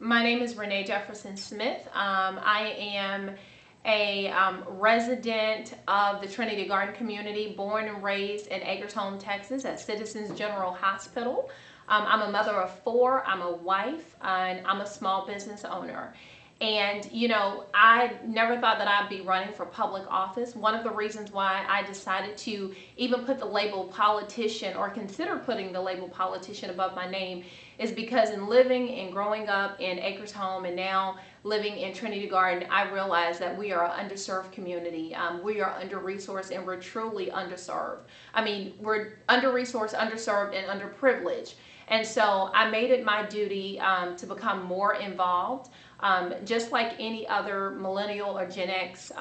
My name is Renee Jefferson Smith. I am a resident of the Trinity Garden community, born and raised in Acres Texas at Citizens General Hospital. I'm a mother of four, I'm a wife, and I'm a small business owner. And, I never thought that I'd be running for public office. One of the reasons why I decided to even put the label politician or consider putting the label politician above my name is because in living and growing up in Acres Home and now living in Trinity Garden, I realized that we are an underserved community. We are under-resourced and we're truly underserved. I mean, we're under-resourced, underserved, and underprivileged. And so I made it my duty to become more involved. Just like any other millennial or Gen X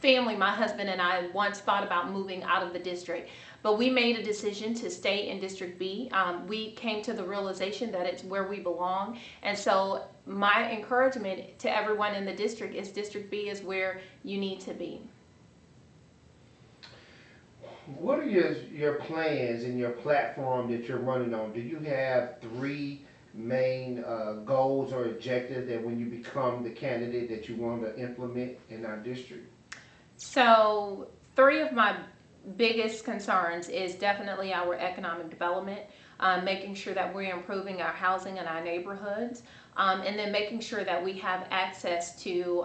family, my husband and I once thought about moving out of the district, but we made a decision to stay in District B. We came to the realization that it's where we belong. And so my encouragement to everyone in the district is District B is where you need to be. What are your plans and your platform that you're running on? Do you have three main goals or objectives that when you become the candidate that you want to implement in our district? So three of my biggest concerns is definitely our economic development, making sure that we're improving our housing in our neighborhoods, and then making sure that we have access to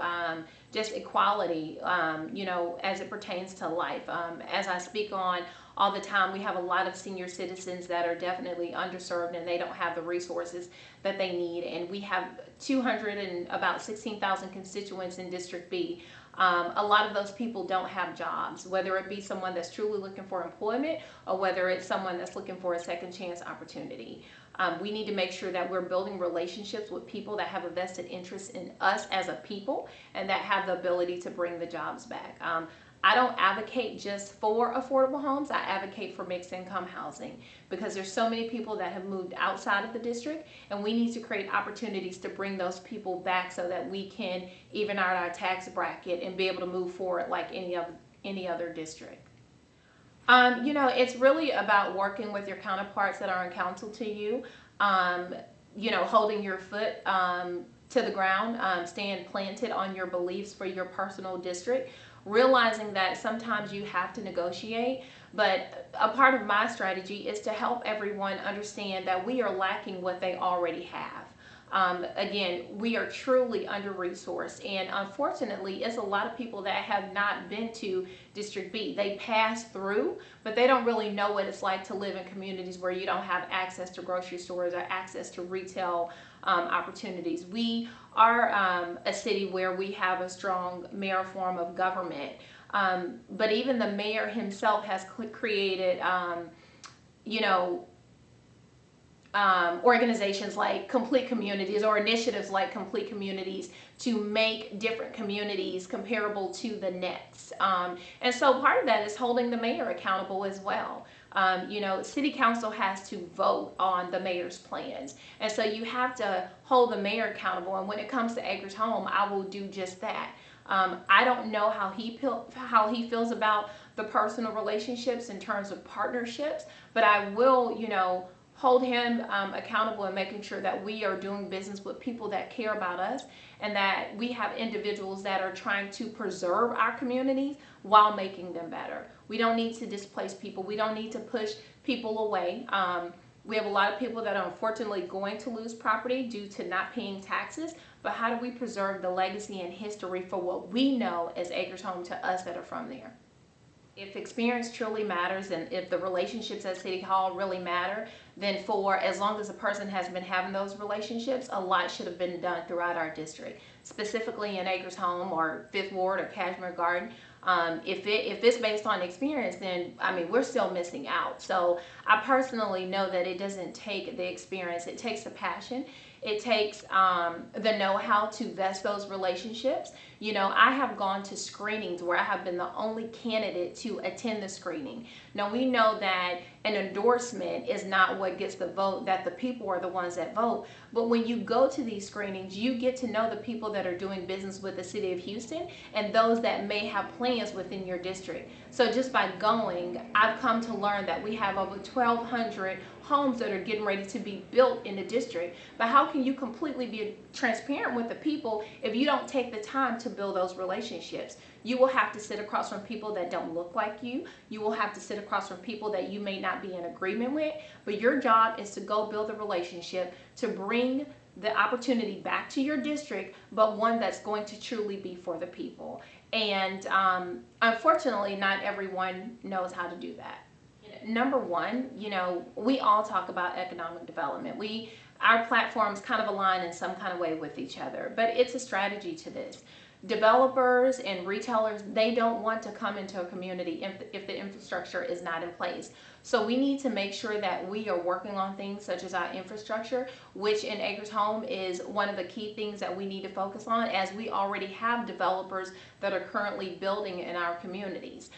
just equality, as it pertains to life. As I speak on all the time, we have a lot of senior citizens that are definitely underserved and they don't have the resources that they need. And we have 200 and about 16,000 constituents in District B. A lot of those people don't have jobs, whether it be someone that's truly looking for employment or whether it's someone that's looking for a second chance opportunity. We need to make sure that we're building relationships with people that have a vested interest in us as a people and that have the ability to bring the jobs back. I don't advocate just for affordable homes. I advocate for mixed income housing because there's so many people that have moved outside of the district, and we need to create opportunities to bring those people back so that we can even out our tax bracket and be able to move forward like any other district. It's really about working with your counterparts that are in council to you, holding your foot to the ground, staying planted on your beliefs for your personal district, realizing that sometimes you have to negotiate, but a part of my strategy is to help everyone understand that we are lacking what they already have. Again, we are truly under-resourced, and unfortunately, it's a lot of people that have not been to District B. They pass through, but they don't really know what it's like to live in communities where you don't have access to grocery stores or access to retail opportunities. We are a city where we have a strong mayor form of government, but even the mayor himself has created, organizations like Complete Communities or initiatives like Complete Communities to make different communities comparable to the next. And so part of that is holding the mayor accountable as well. City council has to vote on the mayor's plans. And so you have to hold the mayor accountable. And when it comes to Acres Home, I will do just that. I don't know how he feels about the personal relationships in terms of partnerships, but I will, hold him accountable and making sure that we are doing business with people that care about us and that we have individuals that are trying to preserve our communities while making them better. We don't need to displace people. We don't need to push people away. We have a lot of people that are unfortunately going to lose property due to not paying taxes, but how do we preserve the legacy and history for what we know as Acres Home to us that are from there? If experience truly matters and if the relationships at City Hall really matter, then for as long as a person has been having those relationships, a lot should have been done throughout our district, specifically in Acres Home or Fifth Ward or Cashmere Garden. If it's based on experience, then we're still missing out. So I personally know that it doesn't take the experience, it takes the passion. It takes the know-how to vest those relationships. I have gone to screenings where I have been the only candidate to attend the screening. Now, we know that an endorsement is not what gets the vote, that the people are the ones that vote. But when you go to these screenings, you get to know the people that are doing business with the city of Houston and those that may have plans within your district. So just by going, I've come to learn that we have over 1,200 homes that are getting ready to be built in the district. But how can you completely be transparent with the people if you don't take the time to build those relationships? You will have to sit across from people that don't look like you. You will have to sit across from people that you may not be in agreement with. But your job is to go build a relationship to bring the opportunity back to your district, but one that's going to truly be for the people. And unfortunately, not everyone knows how to do that. Number one, we all talk about economic development. Our platforms kind of align in some kind of way with each other, but it's a strategy to this. Developers and retailers, they don't want to come into a community if the infrastructure is not in place. So we need to make sure that we are working on things such as our infrastructure, which in Acres Home is one of the key things that we need to focus on, as we already have developers that are currently building in our communities.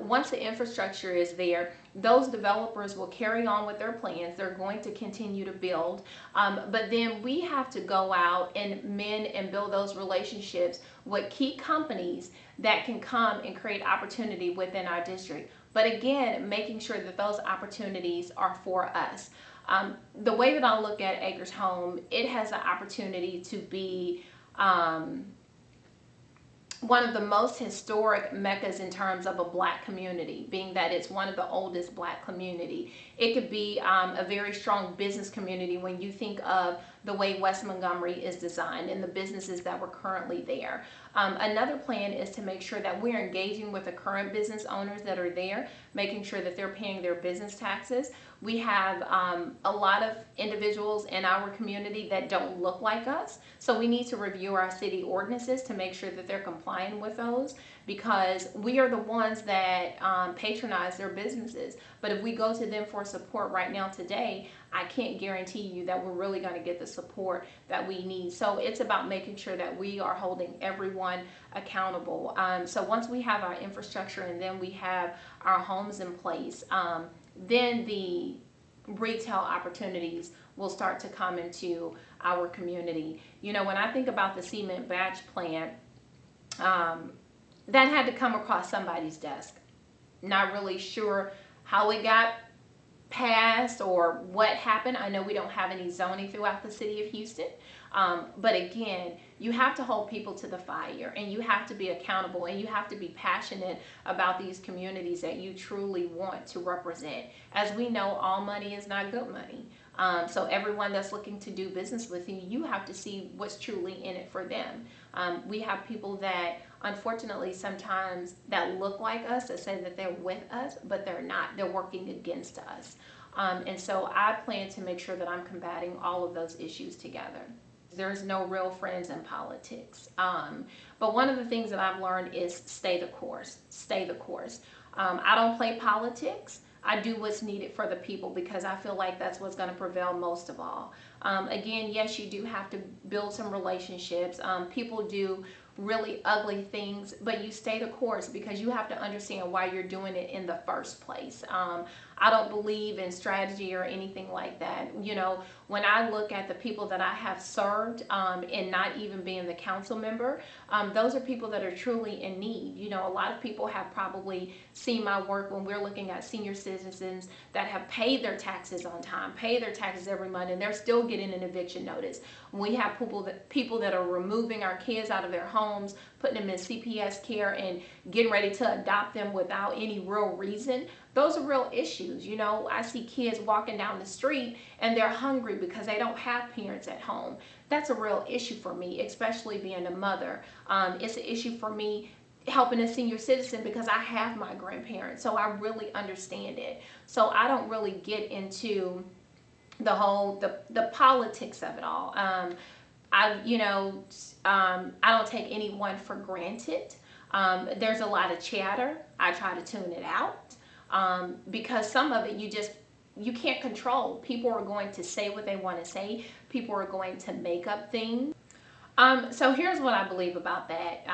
Once the infrastructure is there, those developers will carry on with their plans. They're going to continue to build, but then we have to go out and mend and build those relationships with key companies that can come and create opportunity within our district. But again, making sure that those opportunities are for us. The way that I look at Acres Home, it has the opportunity to be one of the most historic meccas in terms of a Black community, being that it's one of the oldest Black community. It could be a very strong business community when you think of the way West Montgomery is designed and the businesses that were currently there. Another plan is to make sure that we're engaging with the current business owners that are there, making sure that they're paying their business taxes. We have a lot of individuals in our community that don't look like us, so we need to review our city ordinances to make sure that they're complying with those, because we are the ones that patronize their businesses. But if we go to them for support right now today, I can't guarantee you that we're really going to get the support that we need. So it's about making sure that we are holding everyone accountable. So once we have our infrastructure and then we have our homes in place, then the retail opportunities will start to come into our community. When I think about the cement batch plant, that had to come across somebody's desk. Not really sure how it got passed or what happened. I know we don't have any zoning throughout the city of Houston. But again, you have to hold people to the fire, and you have to be accountable, and you have to be passionate about these communities that you truly want to represent. As we know, all money is not good money. So everyone that's looking to do business with you, you have to see what's truly in it for them. We have people that unfortunately sometimes that look like us, that say that they're with us, but they're not. They're working against us. And so I plan to make sure that I'm combating all of those issues together. There's no real friends in politics. But one of the things that I've learned is stay the course. Stay the course. I don't play politics. I do what's needed for the people, because I feel like that's what's going to prevail most of all. Again, yes, you do have to build some relationships. People do really ugly things, but you stay the course because you have to understand why you're doing it in the first place. I don't believe in strategy or anything like that. When I look at the people that I have served, and not even being the council member, those are people that are truly in need. A lot of people have probably seen my work when we're looking at senior citizens that have paid their taxes on time, pay their taxes every month, and they're still getting an eviction notice. We have people that are removing our kids out of their homes, putting them in CPS care, and getting ready to adopt them without any real reason. Those are real issues. I see kids walking down the street and they're hungry because they don't have parents at home. That's a real issue for me, especially being a mother. It's an issue for me helping a senior citizen because I have my grandparents, so I really understand it. So I don't really get into the politics of it all. I don't take anyone for granted. There's a lot of chatter. I try to tune it out. Because some of it you can't control. People are going to say what they want to say. People are going to make up things. So here's what I believe about that.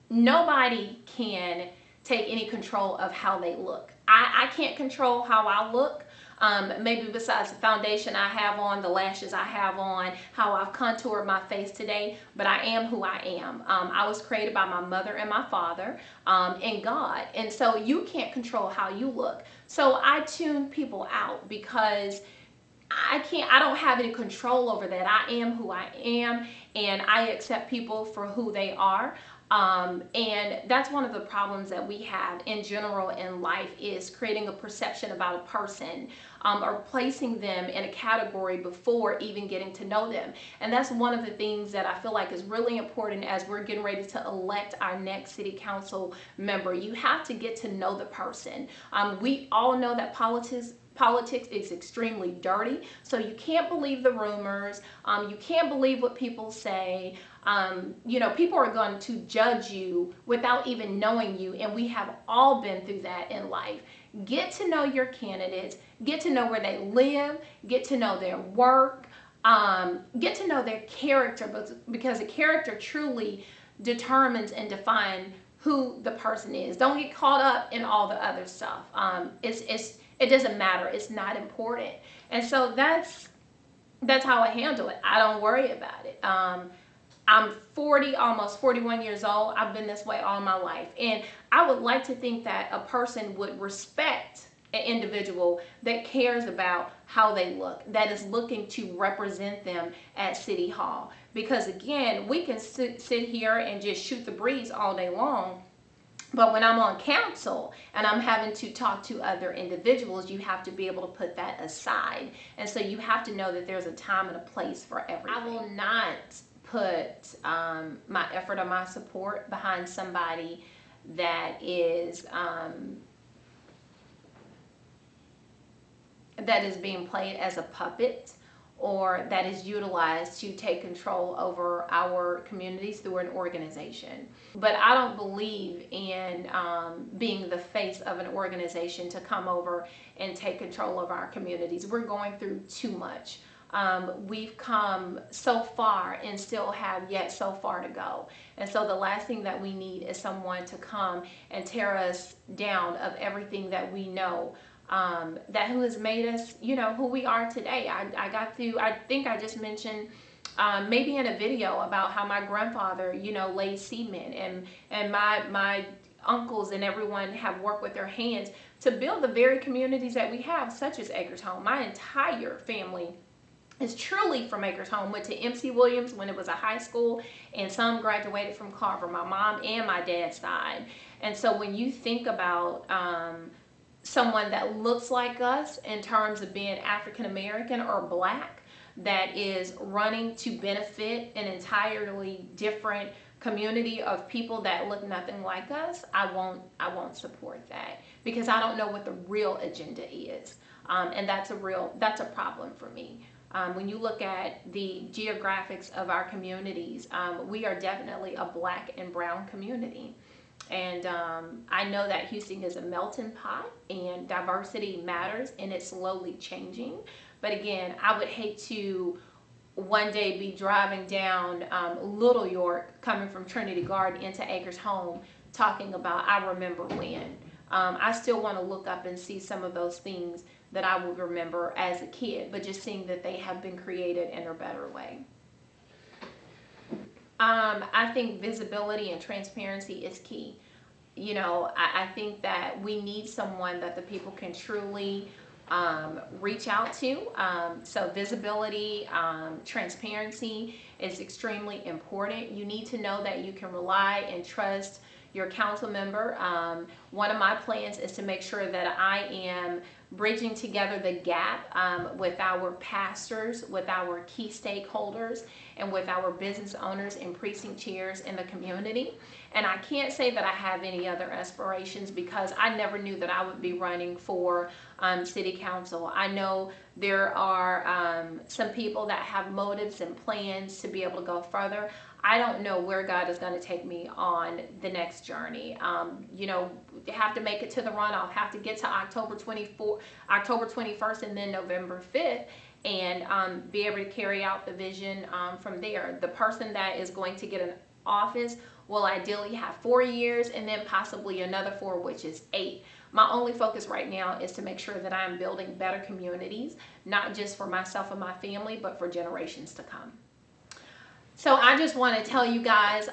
Nobody can take any control of how they look. I can't control how I look. Maybe besides the foundation I have on, the lashes I have on, how I've contoured my face today, but I am who I am. I was created by my mother and my father, and God. And so you can't control how you look. So I tune people out because I don't have any control over that. I am who I am, and I accept people for who they are. And that's one of the problems that we have in general in life, is creating a perception about a person, or placing them in a category before even getting to know them. And that's one of the things that I feel like is really important as we're getting ready to elect our next city council member. You have to get to know the person. We all know that politics is extremely dirty, so you can't believe the rumors. You can't believe what people say. People are going to judge you without even knowing you, and we have all been through that in life. Get to know your candidates, get to know where they live, get to know their work, get to know their character, because the character truly determines and defines who the person is. Don't get caught up in all the other stuff. It doesn't matter. It's not important. And so that's how I handle it. I don't worry about it. I'm 40, almost 41 years old. I've been this way all my life. And I would like to think that a person would respect an individual that cares about how they look, that is looking to represent them at City Hall. Because again, we can sit here and just shoot the breeze all day long. But when I'm on council and I'm having to talk to other individuals, you have to be able to put that aside. And so you have to know that there's a time and a place for everything. I will not put my effort or my support behind somebody that is being played as a puppet, or that is utilized to take control over our communities through an organization. But I don't believe in being the face of an organization to come over and take control of our communities. We're going through too much. We've come so far and still have yet so far to go. And so the last thing that we need is someone to come and tear us down of everything that we know, that who has made us, who we are today. I think I just mentioned maybe in a video about how my grandfather, laid cement, and my uncles and everyone have worked with their hands to build the very communities that we have, such as Acres Home. My entire family is truly from Acres Home. Went to MC Williams when it was a high school, and some graduated from Carver, my mom and my dad's side. And so when you think about someone that looks like us in terms of being African American or Black, that is running to benefit an entirely different community of people that look nothing like us, I won't support that, because I don't know what the real agenda is, and that's a problem for me. When you look at the geographics of our communities, we are definitely a Black and brown community. And I know that Houston is a melting pot and diversity matters, and it's slowly changing. But again, I would hate to one day be driving down Little York, coming from Trinity Garden into Acres Home, talking about I remember when. I still want to look up and see some of those things that I would remember as a kid, but just seeing that they have been created in a better way. I think visibility and transparency is key. I think that we need someone that the people can truly reach out to. So visibility, transparency is extremely important. You need to know that you can rely and trust your council member. One of my plans is to make sure that I am bridging together the gap with our pastors, with our key stakeholders, and with our business owners and precinct chairs in the community. And I can't say that I have any other aspirations, because I never knew that I would be running for city council. I know there are some people that have motives and plans to be able to go further. I don't know where God is going to take me on the next journey. Have to make it to the runoff, have to get to October 21st, and then November 5th, and be able to carry out the vision from there. The person that is going to get an office will ideally have 4 years, and then possibly another 4, which is 8. My only focus right now is to make sure that I'm building better communities, not just for myself and my family, but for generations to come. So I just want to tell you guys,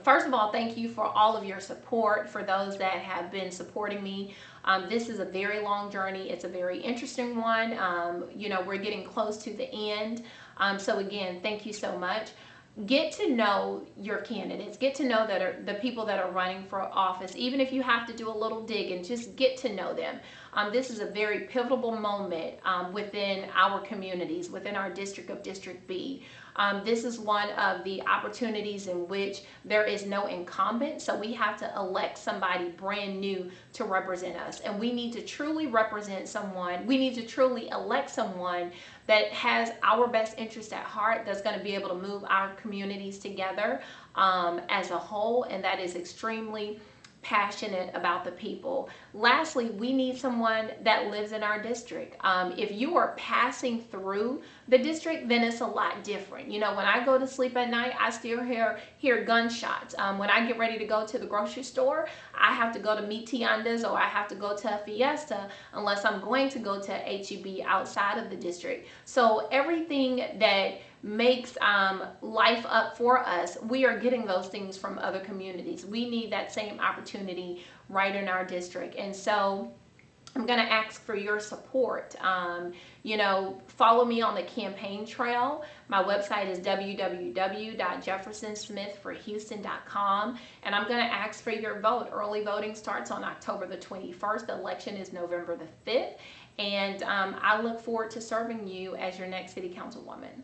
first of all, thank you for all of your support, for those that have been supporting me. This is a very long journey. It's a very interesting one. We're getting close to the end. So again, thank you so much. Get to know your candidates. Get to know the people that are running for office. Even if you have to do a little digging, just get to know them. This is a very pivotal moment within our communities, within our district of District B. This is one of the opportunities in which there is no incumbent, so we have to elect somebody brand new to represent us. And we need to truly represent someone, we need to truly elect someone that has our best interest at heart, that's going to be able to move our communities together as a whole, and that is extremely passionate about the people. Lastly, we need someone that lives in our district. If you are passing through the district, then it's a lot different. When I go to sleep at night, I still hear gunshots. When I get ready to go to the grocery store, I have to go to Mi Tiendas or I have to go to a Fiesta unless I'm going to go to HEB outside of the district. So everything that makes life up for us, we are getting those things from other communities. We need that same opportunity right in our district. And so I'm going to ask for your support. Follow me on the campaign trail. My website is www.jeffersonsmithforhouston.com, and I'm going to ask for your vote. Early voting starts on October the 21st. The election is November the 5th, and I look forward to serving you as your next city councilwoman.